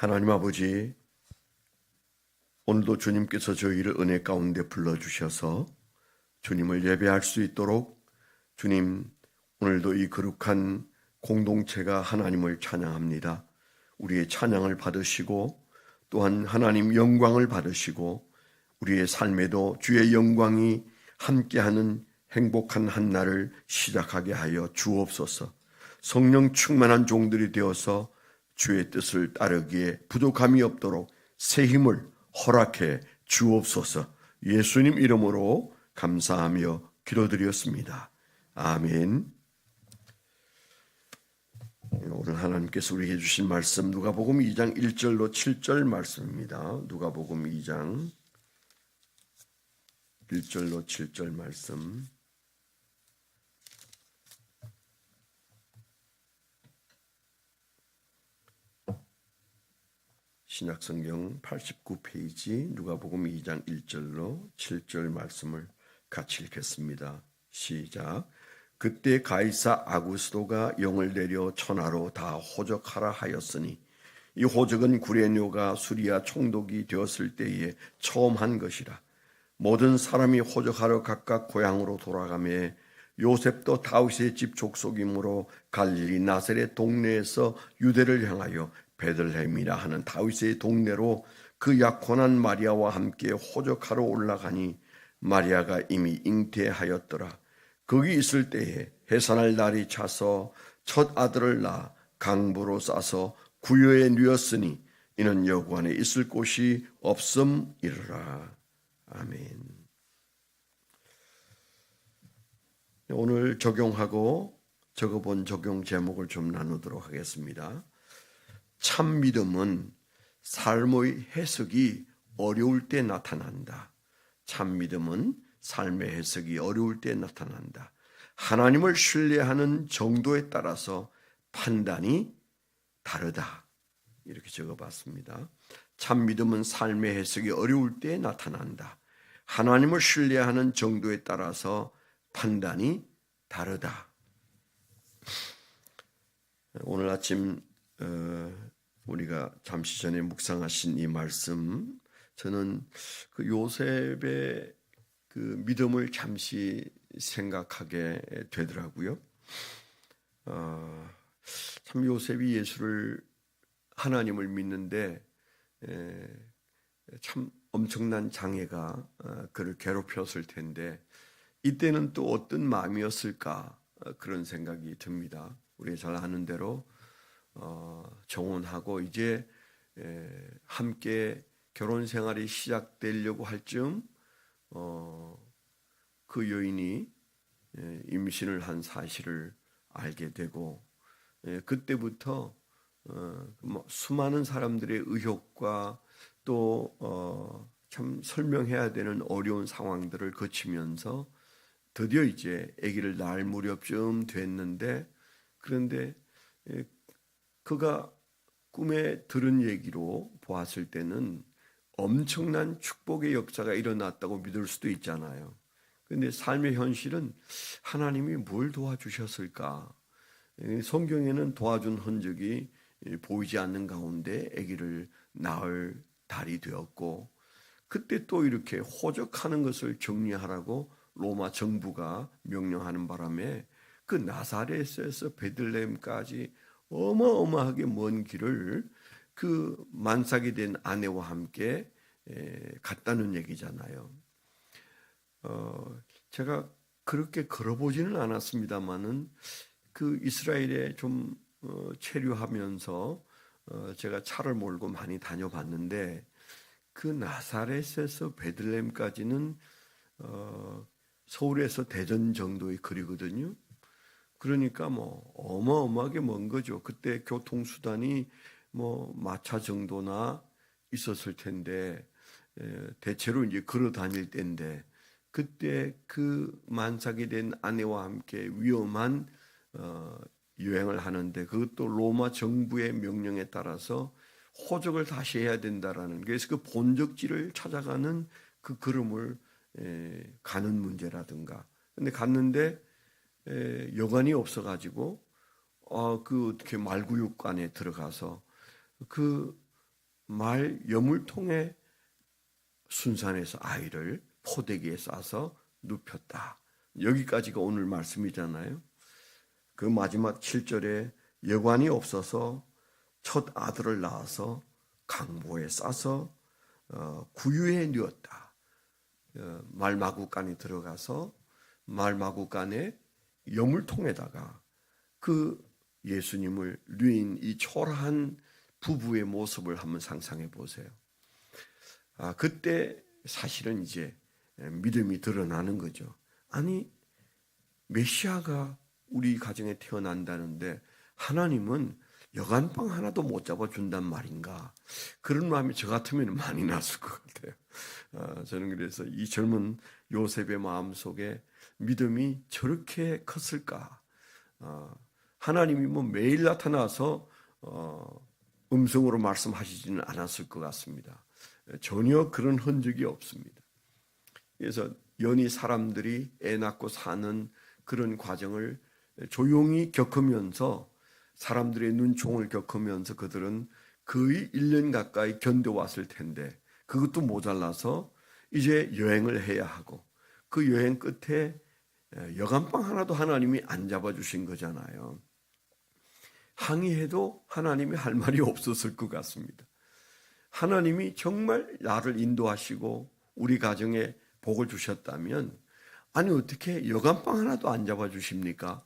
하나님 아버지, 오늘도 주님께서 저희를 은혜 가운데 불러주셔서 주님을 예배할 수 있도록 주님, 오늘도 이 거룩한 공동체가 하나님을 찬양합니다. 우리의 찬양을 받으시고 또한 하나님 영광을 받으시고 우리의 삶에도 주의 영광이 함께하는 행복한 한 날을 시작하게 하여 주옵소서. 성령 충만한 종들이 되어서 주의 뜻을 따르기에 부족함이 없도록 새 힘을 허락해 주옵소서. 예수님 이름으로 감사하며 기도드렸습니다. 아멘. 오늘 하나님께서 우리에게 주신 말씀 누가복음 2장 1절로 7절 말씀입니다. 누가복음 2장 1절로 7절 말씀. 신약성경 89페이지 누가복음 2장 1절로 7절 말씀을 같이 읽겠습니다. 시작. 그때 가이사 아구스도가 영을 내려 천하로 다 호적하라 하였으니 이 호적은 구레뇨가 수리아 총독이 되었을 때에 처음 한 것이라. 모든 사람이 호적하러 각각 고향으로 돌아가매 요셉도 다윗의 집 족속이므로 갈릴리 나사렛 동네에서 유대를 향하여 베들레헴이라 하는 다윗의 동네로 그 약혼한 마리아와 함께 호적하러 올라가니 마리아가 이미 잉태하였더라. 거기 있을 때에 해산할 날이 차서 첫 아들을 낳아 강부로 싸서 구여에 누였으니 이는 여구 안에 있을 곳이 없음이르라. 아멘. 오늘 적용하고 적어본 적용 제목을 좀 나누도록 하겠습니다. 참 믿음은 삶의 해석이 어려울 때 나타난다. 참 믿음은 삶의 해석이 어려울 때 나타난다. 하나님을 신뢰하는 정도에 따라서 판단이 다르다. 이렇게 적어봤습니다. 참 믿음은 삶의 해석이 어려울 때 나타난다. 하나님을 신뢰하는 정도에 따라서 판단이 다르다. 오늘 아침 우리가 잠시 전에 묵상하신 이 말씀, 저는 그 요셉의 그 믿음을 잠시 생각하게 되더라고요. 참 요셉이 예수를 하나님을 믿는데 참 엄청난 장애가 그를 괴롭혔을 텐데 이때는 또 어떤 마음이었을까 그런 생각이 듭니다. 우리 잘 아는 대로 정혼하고 이제 함께 결혼 생활이 시작되려고 할 즈음 그 여인이 임신을 한 사실을 알게 되고 그때부터 수많은 사람들의 의혹과 또 참 설명해야 되는 어려운 상황들을 거치면서 드디어 이제 아기를 낳을 무렵쯤 됐는데, 그런데 그가 꿈에 들은 얘기로 보았을 때는 엄청난 축복의 역사가 일어났다고 믿을 수도 있잖아요. 그런데 삶의 현실은 하나님이 뭘 도와주셨을까? 성경에는 도와준 흔적이 보이지 않는 가운데 아기를 낳을 달이 되었고, 그때 또 이렇게 호적하는 것을 정리하라고 로마 정부가 명령하는 바람에 그 나사렛에서 베들레헴까지 어마어마하게 먼 길을 그 만삭이 된 아내와 함께 갔다는 얘기잖아요. 제가 그렇게 걸어보지는 않았습니다만은 그 이스라엘에 좀 체류하면서 제가 차를 몰고 많이 다녀봤는데 그 나사렛에서 베들레헴까지는 서울에서 대전 정도의 거리거든요. 그러니까 뭐 어마어마하게 먼 거죠. 그때 교통수단이 뭐 마차 정도나 있었을 텐데 대체로 이제 걸어 다닐 때인데 그때 그 만삭이 된 아내와 함께 위험한 여행을 하는데 그것도 로마 정부의 명령에 따라서 호적을 다시 해야 된다라는, 그래서 그 본적지를 찾아가는 그 걸음을 가는 문제라든가. 근데 갔는데 여관이 없어가지고 그 어떻게 말구육관에 들어가서 그 말 여물통에 순산해서 아이를 포대기에 싸서 눕혔다. 여기까지가 오늘 말씀이잖아요. 그 마지막 7절에 여관이 없어서 첫 아들을 낳아서 강보에 싸서 구유에 누웠다. 말마구간에 들어가서 말마구간에 여물통에다가 그 예수님을 누인 이 초라한 부부의 모습을 한번 상상해 보세요. 그때 사실은 이제 믿음이 드러나는 거죠. 아니, 메시아가 우리 가정에 태어난다는데 하나님은 여간빵 하나도 못 잡아준단 말인가? 그런 마음이 저 같으면 많이 났을 것 같아요. 저는 그래서 이 젊은 요셉의 마음속에 믿음이 저렇게 컸을까? 하나님이 뭐 매일 나타나서 음성으로 말씀하시지는 않았을 것 같습니다. 전혀 그런 흔적이 없습니다. 그래서 연히 사람들이 애 낳고 사는 그런 과정을 조용히 겪으면서 사람들의 눈총을 겪으면서 그들은 거의 1년 가까이 견뎌왔을 텐데 그것도 모자라서 이제 여행을 해야 하고 그 여행 끝에 여간빵 하나도 하나님이 안 잡아주신 거잖아요. 항의해도 하나님이 할 말이 없었을 것 같습니다. 하나님이 정말 나를 인도하시고 우리 가정에 복을 주셨다면 아니 어떻게 여간빵 하나도 안 잡아주십니까?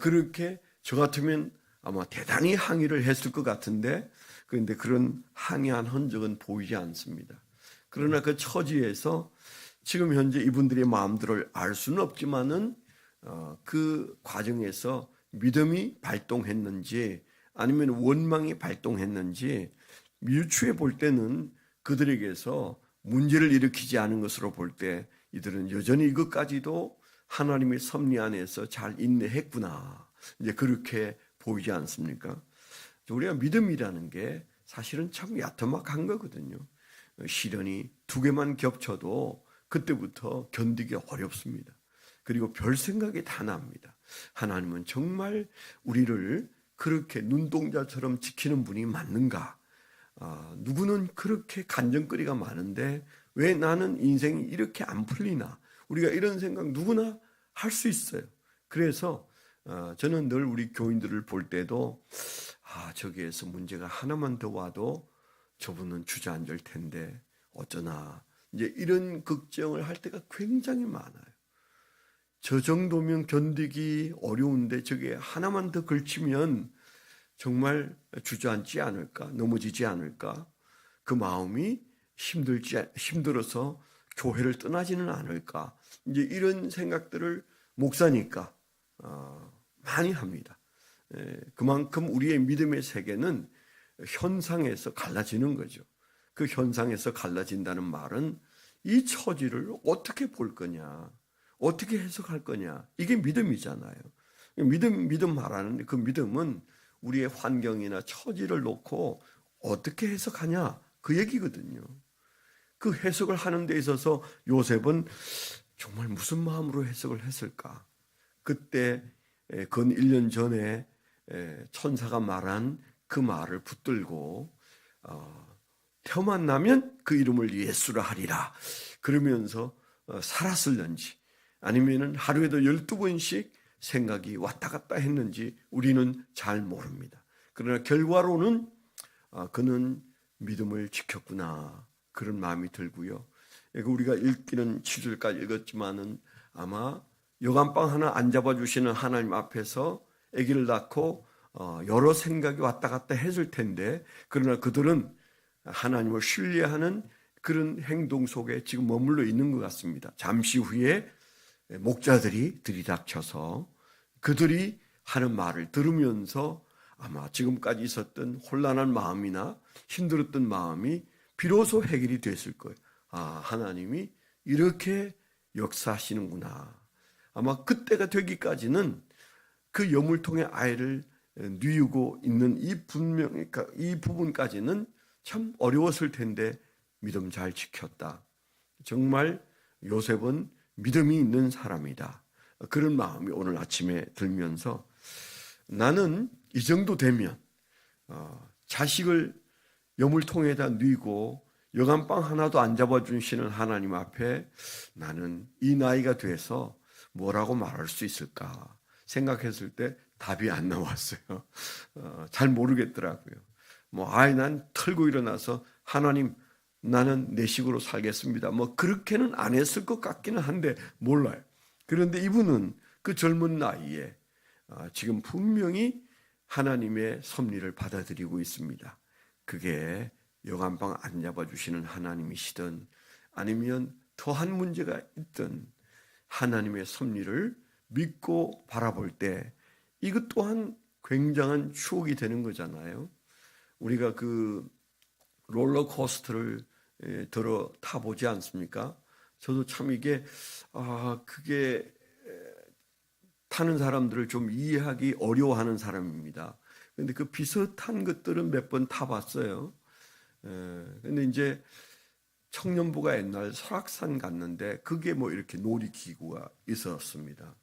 그렇게 저 같으면 아마 대단히 항의를 했을 것 같은데 그런데 그런 항의한 흔적은 보이지 않습니다. 그러나 그 처지에서 지금 현재 이분들의 마음들을 알 수는 없지만은 그 과정에서 믿음이 발동했는지 아니면 원망이 발동했는지 유추해 볼 때는 그들에게서 문제를 일으키지 않은 것으로 볼 때 이들은 여전히 이것까지도 하나님의 섭리 안에서 잘 인내했구나. 이제 그렇게 보이지 않습니까? 우리가 믿음이라는 게 사실은 참 야트막한 거거든요. 시련이 2개만 겹쳐도 그때부터 견디기 어렵습니다. 그리고 별 생각이 다 납니다. 하나님은 정말 우리를 그렇게 눈동자처럼 지키는 분이 맞는가? 누구는 그렇게 간정거리가 많은데 왜 나는 인생이 이렇게 안 풀리나? 우리가 이런 생각 누구나 할 수 있어요. 그래서 저는 늘 우리 교인들을 볼 때도 저기에서 문제가 하나만 더 와도 저분은 주저앉을 텐데 어쩌나 이제 이런 걱정을 할 때가 굉장히 많아요. 저 정도면 견디기 어려운데 저게 하나만 더 걸치면 정말 주저앉지 않을까? 넘어지지 않을까? 그 마음이 힘들어서 교회를 떠나지는 않을까? 이제 이런 생각들을 목사니까 많이 합니다. 그만큼 우리의 믿음의 세계는 현상에서 갈라지는 거죠. 그 현상에서 갈라진다는 말은 이 처지를 어떻게 볼 거냐, 어떻게 해석할 거냐, 이게 믿음이잖아요. 믿음 말하는데 그 믿음은 우리의 환경이나 처지를 놓고 어떻게 해석하냐 그 얘기거든요. 그 해석을 하는 데 있어서 요셉은 정말 무슨 마음으로 해석을 했을까? 그때 근 1년 전에 천사가 말한 그 말을 붙들고 태어만 나면 그 이름을 예수라 하리라 그러면서 살았을는지 아니면 하루에도 12번씩 생각이 왔다 갔다 했는지 우리는 잘 모릅니다. 그러나 결과로는 그는 믿음을 지켰구나 그런 마음이 들고요. 우리가 읽기는 7절까지 읽었지만은 아마 여간빵 하나 안 잡아주시는 하나님 앞에서 아기를 낳고 여러 생각이 왔다 갔다 했을 텐데 그러나 그들은 하나님을 신뢰하는 그런 행동 속에 지금 머물러 있는 것 같습니다. 잠시 후에 목자들이 들이닥쳐서 그들이 하는 말을 들으면서 아마 지금까지 있었던 혼란한 마음이나 힘들었던 마음이 비로소 해결이 됐을 거예요. 하나님이 이렇게 역사하시는구나. 아마 그때가 되기까지는 그 여물통에 아이를 뉘우고 있는 이 부분까지는 참 어려웠을 텐데 믿음 잘 지켰다. 정말 요셉은 믿음이 있는 사람이다. 그런 마음이 오늘 아침에 들면서 나는 이 정도 되면 자식을 여물통에다 뉘고 여간빵 하나도 안 잡아주시는 하나님 앞에 나는 이 나이가 돼서 뭐라고 말할 수 있을까 생각했을 때 답이 안 나왔어요. 잘 모르겠더라고요. 난 털고 일어나서 하나님 나는 내 식으로 살겠습니다. 그렇게는 안 했을 것 같기는 한데 몰라요. 그런데 이분은 그 젊은 나이에 지금 분명히 하나님의 섭리를 받아들이고 있습니다. 그게 여간빵 안 잡아주시는 하나님이시든 아니면 더한 문제가 있든 하나님의 섭리를 믿고 바라볼 때 이것 또한 굉장한 추억이 되는 거잖아요. 우리가 그 롤러코스터를 들어 타보지 않습니까? 저도 참 이게 그게 타는 사람들을 좀 이해하기 어려워하는 사람입니다. 그런데 그 비슷한 것들은 몇 번 타봤어요. 근데 이제 청년부가 옛날 설악산 갔는데 그게 이렇게 놀이기구가 있었습니다.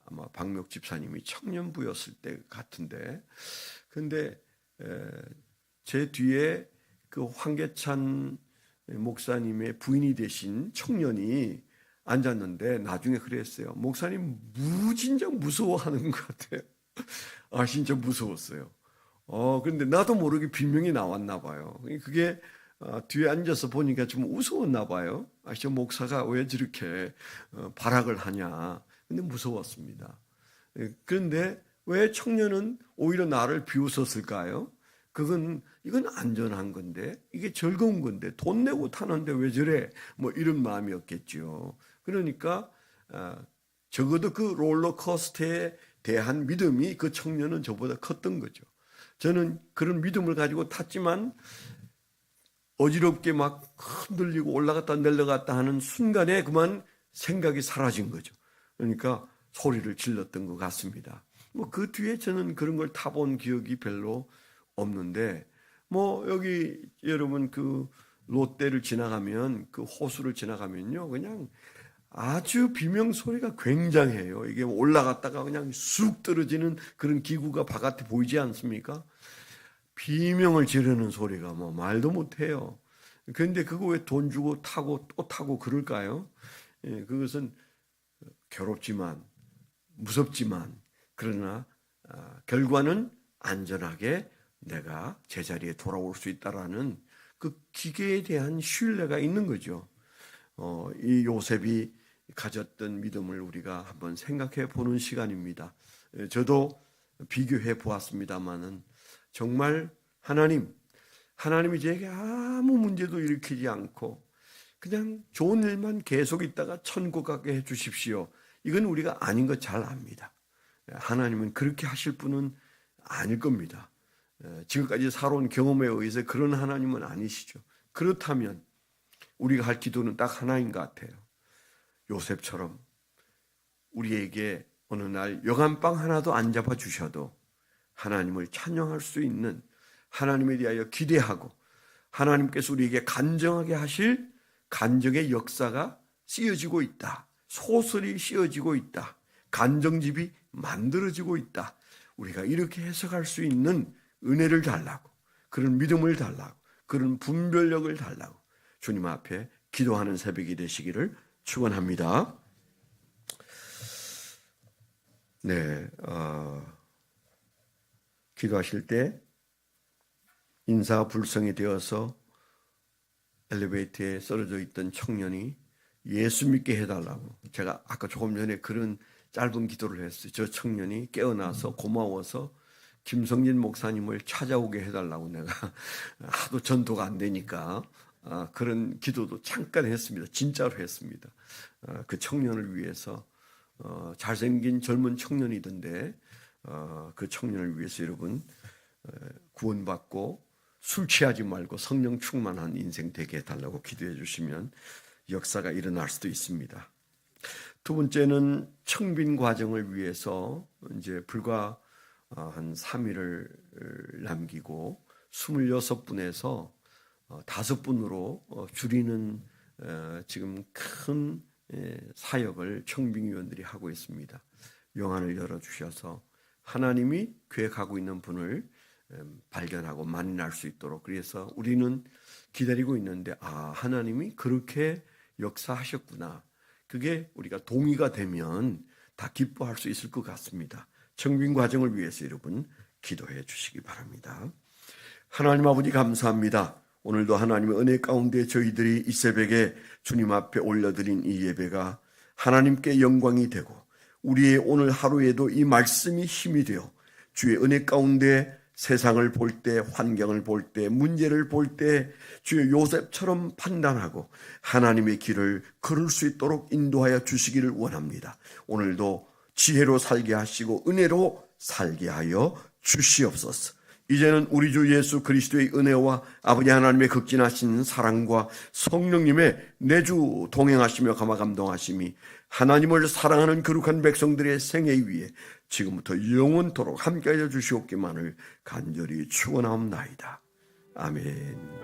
아마 박목 집사님이 청년부였을 때 같은데, 근데 제 뒤에 그 황계찬 목사님의 부인이 되신 청년이 앉았는데 나중에 그랬어요. 목사님 무진장 무서워하는 것 같아요. 진짜 무서웠어요. 그런데 나도 모르게 비명이 나왔나 봐요. 그게 뒤에 앉아서 보니까 좀 우스웠나 봐요. 저 목사가 왜 저렇게 발악을 하냐. 근데 무서웠습니다. 그런데 왜 청년은 오히려 나를 비웃었을까요? 이건 안전한 건데, 이게 즐거운 건데, 돈 내고 타는데 왜 저래? 이런 마음이었겠죠. 그러니까, 적어도 그 롤러코스터에 대한 믿음이 그 청년은 저보다 컸던 거죠. 저는 그런 믿음을 가지고 탔지만, 어지럽게 막 흔들리고 올라갔다 내려갔다 하는 순간에 그만 생각이 사라진 거죠. 그러니까 소리를 질렀던 것 같습니다. 그 뒤에 저는 그런 걸 타본 기억이 별로 없는데, 여기 여러분 그 롯데를 지나가면 그 호수를 지나가면요, 그냥 아주 비명 소리가 굉장해요. 이게 올라갔다가 그냥 쑥 떨어지는 그런 기구가 바깥에 보이지 않습니까? 비명을 지르는 소리가 말도 못해요. 그런데 그거 왜 돈 주고 타고 또 타고 그럴까요? 그것은 괴롭지만 무섭지만 그러나 결과는 안전하게 내가 제자리에 돌아올 수 있다라는 그 기계에 대한 신뢰가 있는 거죠. 이 요셉이 가졌던 믿음을 우리가 한번 생각해 보는 시간입니다. 저도 비교해 보았습니다만은 정말 하나님이 저에게 아무 문제도 일으키지 않고 그냥 좋은 일만 계속 있다가 천국 가게 해 주십시오. 이건 우리가 아닌 거 잘 압니다. 하나님은 그렇게 하실 분은 아닐 겁니다. 지금까지 살아온 경험에 의해서 그런 하나님은 아니시죠. 그렇다면 우리가 할 기도는 딱 하나인 것 같아요. 요셉처럼 우리에게 어느 날 여간빵 하나도 안 잡아주셔도 하나님을 찬양할 수 있는, 하나님에 대하여 기대하고 하나님께서 우리에게 간정하게 하실 간정의 역사가 쓰여지고 있다. 소설이 씌어지고 있다. 간정집이 만들어지고 있다. 우리가 이렇게 해석할 수 있는 은혜를 달라고, 그런 믿음을 달라고, 그런 분별력을 달라고 주님 앞에 기도하는 새벽이 되시기를 축원합니다. 네, 기도하실 때 인사불성이 되어서 엘리베이터에 쓰러져 있던 청년이 예수 믿게 해달라고, 제가 아까 조금 전에 그런 짧은 기도를 했어요. 저 청년이 깨어나서 고마워서 김성진 목사님을 찾아오게 해달라고 내가 하도 전도가 안 되니까 그런 기도도 잠깐 했습니다. 진짜로 했습니다. 그 청년을 위해서, 잘생긴 젊은 청년이던데 그 청년을 위해서 여러분 구원받고 술 취하지 말고 성령 충만한 인생 되게 해달라고 기도해 주시면 역사가 일어날 수도 있습니다. 두 번째는 청빈 과정을 위해서 이제 불과 한 3일을 남기고 26분에서 5분으로 줄이는 지금 큰 사역을 청빙위원들이 하고 있습니다. 영안을 열어주셔서 하나님이 계획하고 있는 분을 발견하고 만날 수 있도록, 그래서 우리는 기다리고 있는데 하나님이 그렇게 역사하셨구나, 그게 우리가 동의가 되면 다 기뻐할 수 있을 것 같습니다. 청빙 과정을 위해서 여러분 기도해 주시기 바랍니다. 하나님 아버지 감사합니다. 오늘도 하나님의 은혜 가운데 저희들이 이 새벽에 주님 앞에 올려드린 이 예배가 하나님께 영광이 되고 우리의 오늘 하루에도 이 말씀이 힘이 되어 주의 은혜 가운데 세상을 볼 때, 환경을 볼 때, 문제를 볼 때 주의 요셉처럼 판단하고 하나님의 길을 걸을 수 있도록 인도하여 주시기를 원합니다. 오늘도 지혜로 살게 하시고 은혜로 살게 하여 주시옵소서. 이제는 우리 주 예수 그리스도의 은혜와 아버지 하나님의 극진하신 사랑과 성령님의 내주 동행하시며 감화 감동하심이 하나님을 사랑하는 거룩한 백성들의 생애 위에 지금부터 영원토록 함께하여 주시옵기만을 간절히 축원하옵나이다. 아멘.